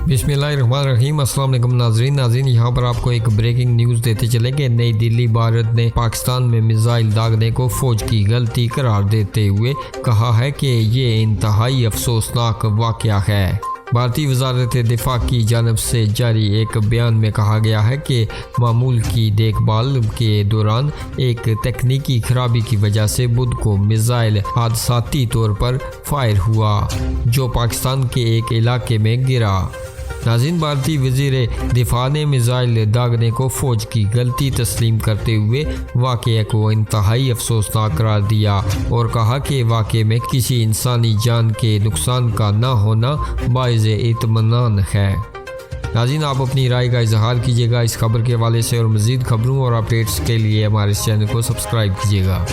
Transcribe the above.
बिस्मिल्लाहिर्रहमानिर्रहीम। अस्सलाम वालेकुम नाज़रीन, यहाँ पर आपको एक ब्रेकिंग न्यूज़ देते चलेंगे। नई दिल्ली, भारत ने पाकिस्तान में मिसाइल दागने को फौज की गलती करार देते हुए कहा है कि ये इंतहाई अफसोसनाक वाक़या है। भारतीय वज़ारत दिफ़ा की जानब से जारी एक बयान में कहा गया है कि मामूल की देखभाल के दौरान एक तकनीकी खराबी की वजह से बुध को मिसाइल हादसाती तौर पर फायर हुआ जो पाकिस्तान के एक इलाके में गिरा। नाज़रीन, भारतीय वज़ीर दिफ़ा ने मिसाइल दागने को फ़ौज की गलती तस्लीम करते हुए वाक़े को इंतहाई अफसोसनाक करार दिया और कहा कि वाक़े में किसी इंसानी जान के नुकसान का ना होना बाइज़ इत्मीनान है। नाज़रीन, आप अपनी राय का इजहार कीजिएगा इस खबर के हवाले से और मज़ीद खबरों और अपडेट्स के लिए हमारे चैनल को सब्सक्राइब कीजिएगा।